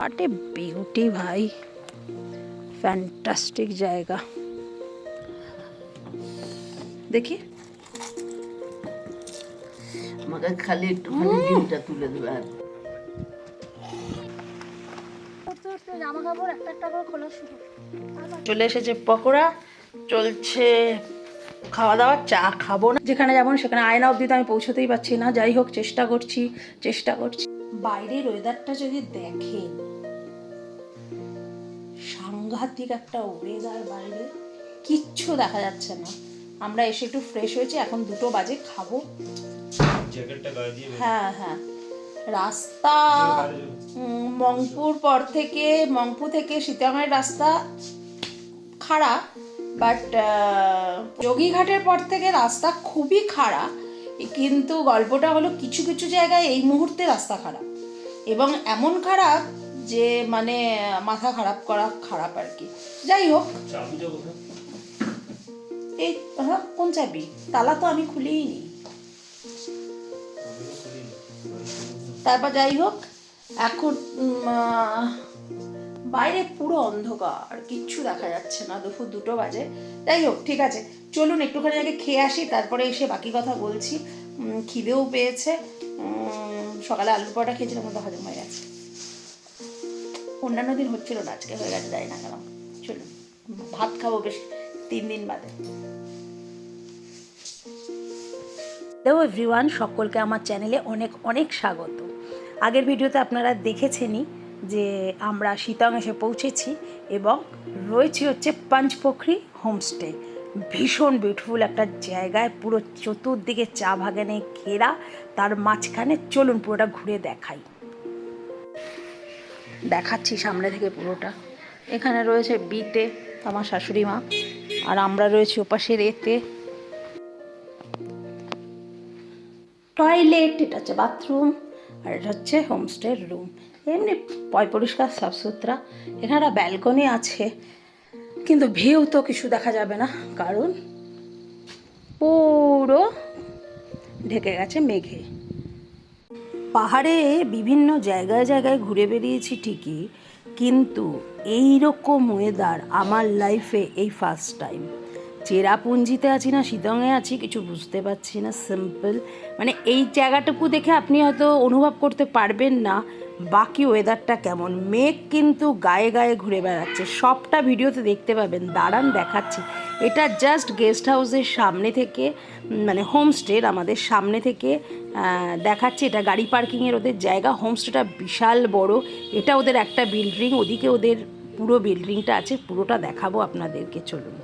What A beauty भाई, fantastic जाएगा। देखिए मगर खाली একটুখানি ডিমটা তুলে দেবে আর জামা কাপড় একটা একটা করে খোলা শুরু। চলে এসেছে পকোড়া, চলছে খাওয়া দাওয়া। চা খাবো না, যেখানে যাবো সেখানে আয়না অবধি তো আমি পৌঁছতেই পারছি না। যাই হোক চেষ্টা করছি। বাইরের ওয়েদারটা যদি দেখেন, সাংঘাতিক একটা ওয়েদার বাইরে, কিচ্ছু দেখা যাচ্ছে না। আমরা এসে একটু ফ্রেশ হয়েছি, এখন 2টো বাজে, খাবো। হ্যাঁ হ্যাঁ, রাস্তা মংপু থেকে সীতামায়ের রাস্তা খারাপ, বাট যোগীঘাটের পর থেকে রাস্তা খুবই খারাপ। কিন্তু গল্পটা হলো কিছু কিছু জায়গায় এই মুহূর্তে রাস্তা খারাপ, এবং এমন খারাপ যে মানে মাথা খারাপ আর কি। যাই হোক, এই হ্যাঁ, কোন চাবি? তালা তো আমি খুলেই নি। তারপর যাই হোক, এখন বাইরে পুরো অন্ধকার, কিচ্ছু দেখা যাচ্ছে না, দুপুর 2টো বাজে। যাই হোক ঠিক আছে, চলুন একটুখানি আগে খেয়ে আসি, তারপরে এসে বাকি কথা বলছি। খিদেও পেয়েছে, সকালে আলুর পরোটা খেয়েছিলাম, মতো হজম হয়ে গেছে। অন্যান্য দিন হচ্ছিল না, আজকে হয়ে গেছে, যাই না কেন। চলুন ভাত খাবো বেশ 3 দিন বাদে। হ্যালো এভরিওয়ান, সকলকে আমার চ্যানেলে অনেক অনেক স্বাগত। আগের ভিডিওতে আপনারা দেখেছেনই যে আমরা শিতং এসে পৌঁছেছি এবং রয়েছে হচ্ছে পঞ্চপোখরি হোমস্টে। ভীষণ বিউটিফুল একটা জায়গায়, পুরো চতুর্দিকে চা বাগানে ঘেরা, তার মাঝখানে। চলুন পুরোটা ঘুরে দেখাচ্ছি সামনে থেকে পুরোটা। এখানে রয়েছে বিতে আমার শাশুড়ি মা, আর আমরা রয়েছি ওপাশের এতে। টয়লেট, এটা হচ্ছে বাথরুম, আর এটা হচ্ছে হোমস্টের রুম। এমনি পরিষ্কার সাফসুতরা। এখানে একটা ব্যালকনি আছে, কিন্তু ভিউ তো কিছু দেখা যাবে না, কারণ পুরো ঢেকে গেছে মেঘে। পাহাড়ে বিভিন্ন জায়গায় জায়গায় ঘুরে বেরিয়েছি ঠিকই, কিন্তু এই রকম ওয়েদার আমার লাইফে এই ফার্স্ট টাইম। চেরাপুঞ্জিতে আছি না শিলংয়ে আছি কিছু বুঝতে পারছি না। সিম্পল মানে এই জায়গাটুকু দেখে আপনি হয়তো অনুভব করতে পারবেন না বাকি ওয়েদারটা কেমন। মেঘ কিন্তু গায়ে গায়ে ঘুরে বেড়াচ্ছে, সবটা ভিডিওতে দেখতে পাবেন। দাঁড়ান দেখাচ্ছি। এটা জাস্ট গেস্ট হাউসের সামনে থেকে, মানে হোমস্টের আমাদের সামনে থেকে দেখাচ্ছি। এটা গাড়ি পার্কিংয়ের ওদের জায়গা। হোমস্টেটা বিশাল বড়, এটা ওদের একটা বিল্ডিং, ওদিকে ওদের পুরো বিল্ডিংটা আছে, পুরোটা দেখাবো আপনাদেরকে। চলুন,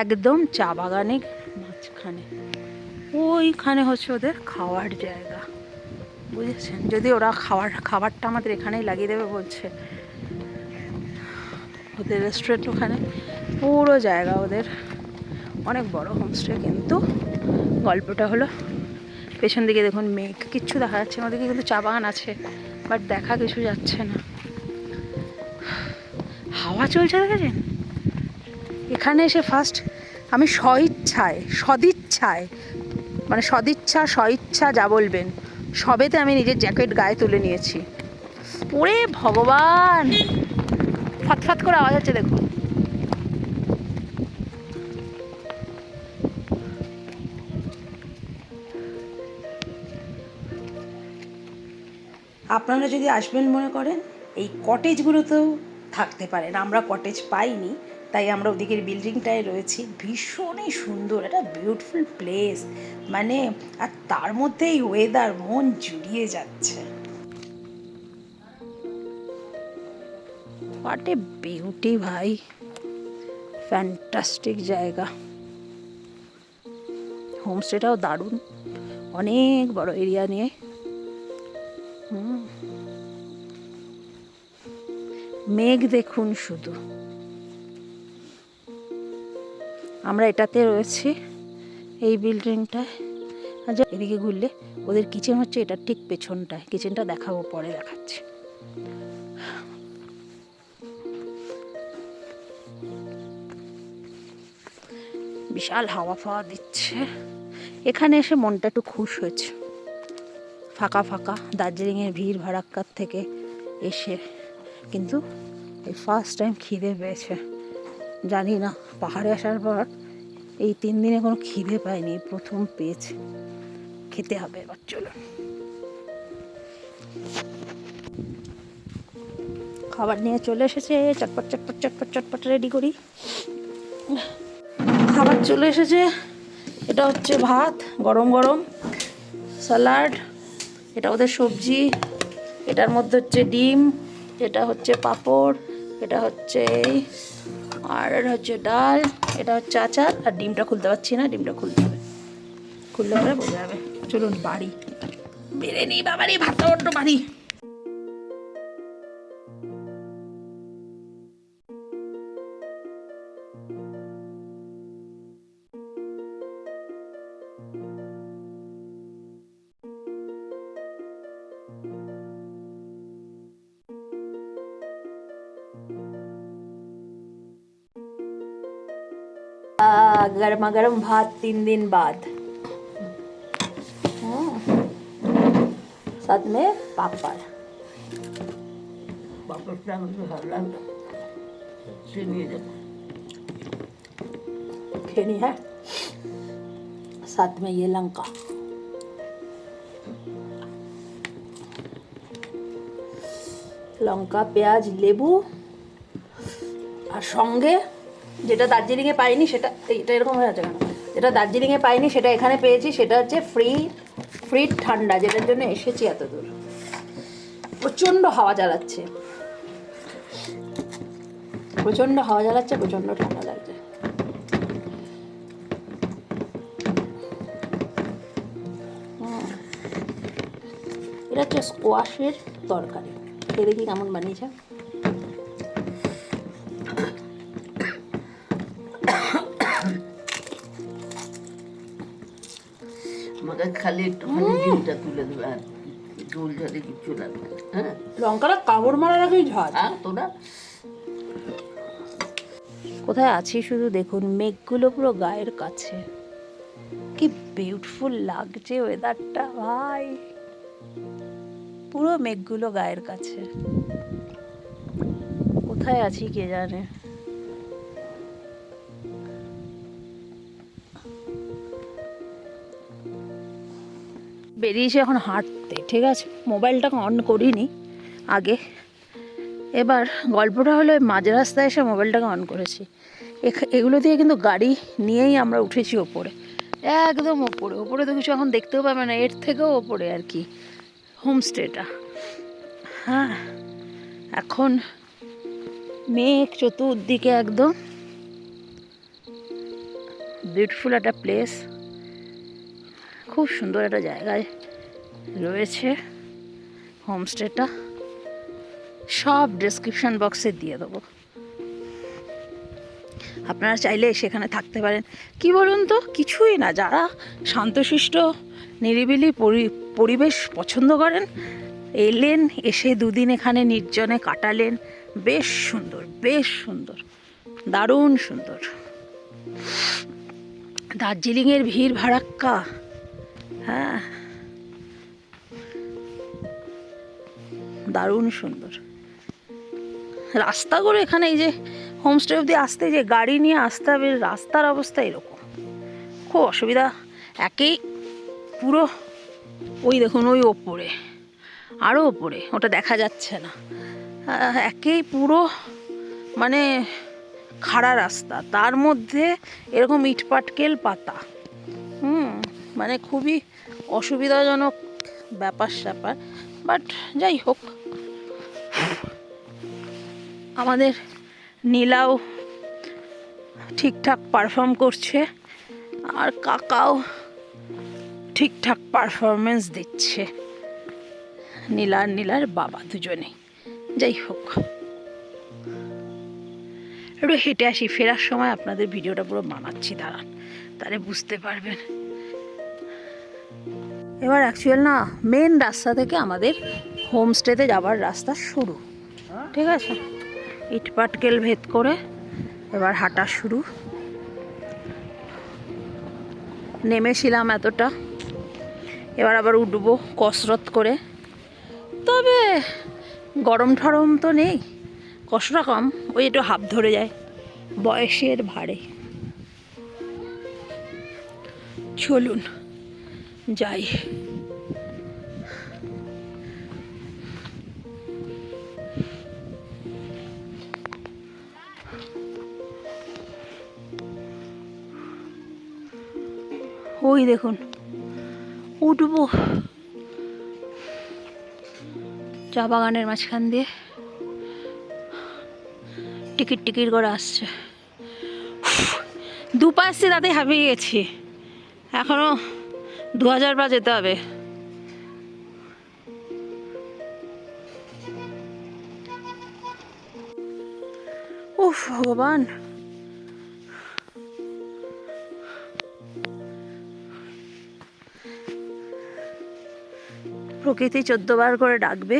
একদম চা বাগানের মাঝখানে, ওইখানে হচ্ছে ওদের খাওয়ার জায়গা, বুঝেছেন? যদি ওরা খাবারটা আমাদের এখানেই লাগিয়ে দেবে বলছে, ওদের রেস্টুরেন্ট ওখানে, পুরো জায়গা ওদের, অনেক বড় হোমস্টে। কিন্তু গল্পটা হলো পেছন দিকে দেখুন মেঘ, কিচ্ছু দেখা যাচ্ছে না। ওদিকে কিন্তু চা বাগান আছে, বাট দেখা কিছু যাচ্ছে না। হাওয়া চলছে দেখেছেন? এখানে এসে ফার্স্ট আমি সদিচ্ছা যা বলবেন, সবেতে আমি নিজের জ্যাকেট গায়ে তুলে নিয়েছি। ওরে ভগবান, ফটফট করে আওয়াজ হচ্ছে দেখুন। আপনারা যদি আসবেন মনে করেন, এই কটেজগুলোতেও থাকতে পারেন। আমরা কটেজ পাইনি, তাই আমরা ওদিকের বিল্ডিংটায় রয়েছি। ভীষণই সুন্দর, একটা বিউটিফুল প্লেস মানে, আর তার মধ্যে এই ওয়েদার, মন জুড়িয়ে যাচ্ছে। হোয়াট এ বিউটি ভাই, ফ্যান্টাস্টিক জায়গা। হোমস্টেটাও দারুণ, অনেক বড় এরিয়া নিয়ে। মেঘ দেখুন শুধু। আমরা এটাতে রয়েছি, এই বিল্ডিংটায়। আচ্ছা, এদিকে ঘুরলে ওদের কিচেন হচ্ছে এটা ঠিক পেছনটায়। কিচেনটা দেখাবো, পরে দেখাচ্ছি। বিশাল হাওয়া ফাওয়া দিচ্ছে। এখানে এসে মনটা একটু খুশ হয়েছে। ফাঁকা ফাঁকা, দার্জিলিংয়ের ভিড় ভাড়াক্কার থেকে এসে, কিন্তু এই ফার্স্ট টাইম খিদে পেয়েছে। জানি না, পাহাড়ে আসার পর এই 3 দিনে কোনো খিদে পাইনি, প্রথম পেয়েছে। খেতে হবে এবার, চলো। খাবার নিয়ে চলে এসেছে, চটপট চটপট চটপট চটপট রেডি করি। খাবার চলে এসেছে। এটা হচ্ছে ভাত গরম গরম, স্যালাড, এটা ওদের সবজি, এটার মধ্যে হচ্ছে ডিম, এটা হচ্ছে পাঁপড়, এটা হচ্ছে আর এটা হচ্ছে ডাল, এটা হচ্ছে আচার। আর ডিমটা খুলতে পারছি না, ডিমটা খুলতে হবে, খুললে পরে বোঝা যাবে। চলুন বাড়ি বেড়ে নিই, বাবারই ভাতটা বড্ড বাড়ি। गर्मा गर्म भात 3 दिन बाद, साथ में पापड़। বাপরটা আমার ভালো লাগলো, সে নিয়ে যাবো। खेनी है, साथ में ये लंका। লঙ্কা, পেঁয়াজ, লেবু, আর সঙ্গে যেটা দার্জিলিংয়ে পাইনি সেটা, এটা এরকম হয়ে আছে কেন, যেটা দার্জিলিংয়ে পাইনি সেটা এখানে পেয়েছি, সেটা হচ্ছে ফ্রি ঠান্ডা, যেটার জন্য এসেছি এত দূর। প্রচণ্ড হাওয়া চালাচ্ছে, প্রচণ্ড হাওয়া চালাচ্ছে, প্রচণ্ড ঠান্ডা লাগছে। এটা হচ্ছে স্কোয়াশের তরকারি, খেয়ে দেখি কেমন বানিয়েছে। আমাকে খালি একটুখানি ডিমটা তুলে দেবে, আর ঝোল ঝালে কিচ্ছু লাগবে না। হ্যাঁ, লঙ্কাটা কামড় মারার আগেই ঝাল। তোরা কোথায় আছি শুধু দেখুন, মেঘগুলো পুরো গায়ের কাছে, কি বিউটিফুল লাগছে ওয়েদারটা ভাই, পুরো মেঘগুলো গায়ের কাছে। কোথায় আছি কে জানে। বেরিয়েছি এখন হাঁটতে, ঠিক আছে, মোবাইলটাকে অন করিনি আগে। এবার গল্পটা হলো, মাঝ রাস্তায় এসে মোবাইলটাকে অন করেছি। এগুলো দিয়ে কিন্তু গাড়ি নিয়েই আমরা উঠেছি ওপরে, একদম ওপরে। ওপরে তো কিছু এখন দেখতেও পাবে না, এর থেকেও ওপরে আর কি হোমস্টেটা। হ্যাঁ, এখন মেঘ চতুর্দিকে, একদম বিউটিফুল একটা প্লেস, খুব সুন্দর একটা জায়গায় রয়েছে হোমস্টেটা। সব ডেসক্রিপশন বক্সে দিয়ে দেবো, আপনারা চাইলে সেখানে থাকতে পারেন। কি বলুন তো, কিছুই না, যারা শান্তশিষ্ট নিরিবিলি পরিবেশ পছন্দ করেন, এলেন, এসে 2 দিন এখানে নির্জনে কাটালেন, বেশ সুন্দর, বেশ সুন্দর, দারুণ সুন্দর। দার্জিলিংয়ের ভিড় ভাড়াক্কা, হ্যাঁ, দারুণ সুন্দর রাস্তাগুলো এখানে। এই যে হোমস্টে অবধি আসতে, যে গাড়ি নিয়ে আসতে হবে, রাস্তার অবস্থা এরকম, খুব অসুবিধা। একেই পুরো, ওই দেখুন ওই ওপরে, আরও ওপরে, ওটা দেখা যাচ্ছে না, একেই পুরো মানে খাড়া রাস্তা, তার মধ্যে এরকম ইটপাটকেল পাতা, মানে খুবই অসুবিধাজনক ব্যাপার স্যাপার। বাট যাই হোক, আমাদের নীলাও ঠিকঠাক পারফর্ম করছে, আর কাকাও ঠিকঠাক পারফরমেন্স দিচ্ছে, নীলার বাবা দুজনেই। যাই হোক, একটু হেঁটে আসি, ফেরার সময় আপনাদের ভিডিওটা পুরো বানাচ্ছি, দাঁড়ান, তাহলে বুঝতে পারবেন। এবার অ্যাকচুয়াল না, মেন রাস্তা থেকে আমাদের হোমস্টেতে যাবার রাস্তা শুরু, ঠিক আছে, ইটপাটকেল ভেদ করে এবার হাঁটা শুরু। নেমেছিলাম এতটা, এবার আবার উঠবো কসরত করে। তবে গরম ঠরম তো নেই, কষ্টটা কম, ওই একটু হাঁপ ধরে যায় বয়সের ভারে। চলুন যাই। ওই দেখুন, উঠবো চা বাগানের মাঝখান দিয়ে, টিকিট টিকিট করে আসছে। দুপা আসছে, তাতে হাঁপিয়ে গেছি। এখনো 2000 পা যেতে হবে। উফ ভগবান, প্রকৃতি 14 বার করে ডাকবে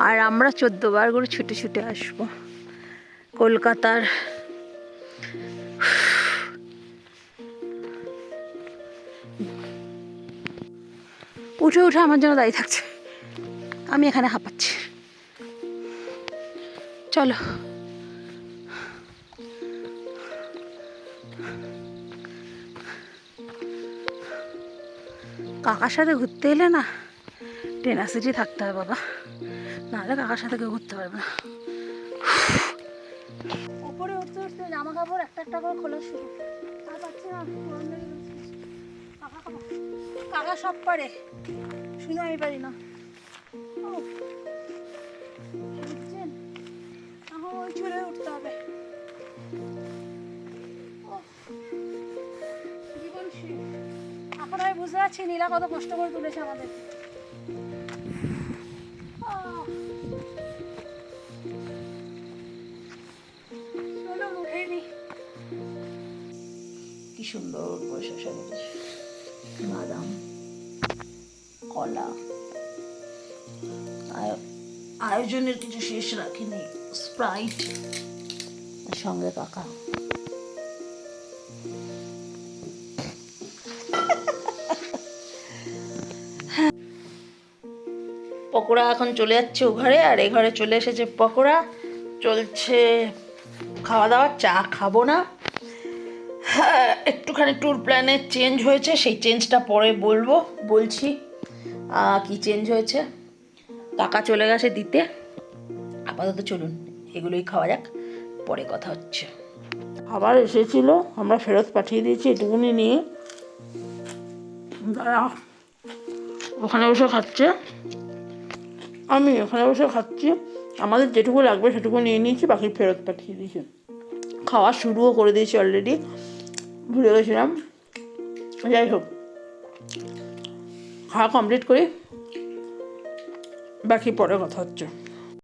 আর আমরা 14 বার করে ছুটে ছুটে আসবো কলকাতার। উঠে উঠে আমার জন্য দাঁড়িয়ে থাকছে, আমি এখানে হাঁপাচ্ছি। চলো কাকার সাথে ঘুরতে এলে না টেনাসিটি থাকতে হয় বাবা, নাহলে কাকার সাথে কেউ ঘুরতে পারবে না। ওপরে উঠতে উঠতে জামা কাপড় একটা একটা করে খোলা শুরু, আর পাচ্ছি না, গরম লেগে যাচ্ছে। কাকা সব পারে, শুধু আমি পারি না। বুঝছেন, এখন ওই চড়ে উঠতে হবে। জীবন শেষ। এখন আমি বুঝতে পারছি নীলা কত কষ্ট করে তুলেছে আমাদের। চলো উঠেই নি। কি সুন্দর করে শসা কেটেছে, বাদাম, কলা, আয়োজনের কিছু শেষ রাখিনি, স্প্রাইট, সঙ্গে কাকা। পকোড়া এখন চলে যাচ্ছে ও ঘরে, আর এ ঘরে চলে এসেছে পকোড়া। চলছে খাওয়া দাওয়া, চা খাবো না। হ্যাঁ, একটুখানি ট্যুর প্ল্যানে চেঞ্জ হয়েছে, সেই চেঞ্জটা পরে বলছি কি চেঞ্জ হয়েছে। কাকা চলে গেছে দিতে, আপাতত চলুন এগুলোই খাওয়া যাক, পরে কথা হচ্ছে। খাবার এসেছিল, আমরা ফেরত পাঠিয়ে দিয়েছি এটুকুনি নিয়ে। ওখানে বসে খাচ্ছে, আমি ওখানে বসে খাচ্ছি, আমাদের যেটুকু লাগবে সেটুকু নিয়ে নিয়েছি, বাকি ফেরত পাঠিয়ে দিয়েছি। খাওয়া শুরুও করে দিয়েছি অলরেডি, ভুলে গেছিলাম। যাই হোক, খাওয়া কমপ্লিট করি, বাকি পরে কথা হচ্ছে।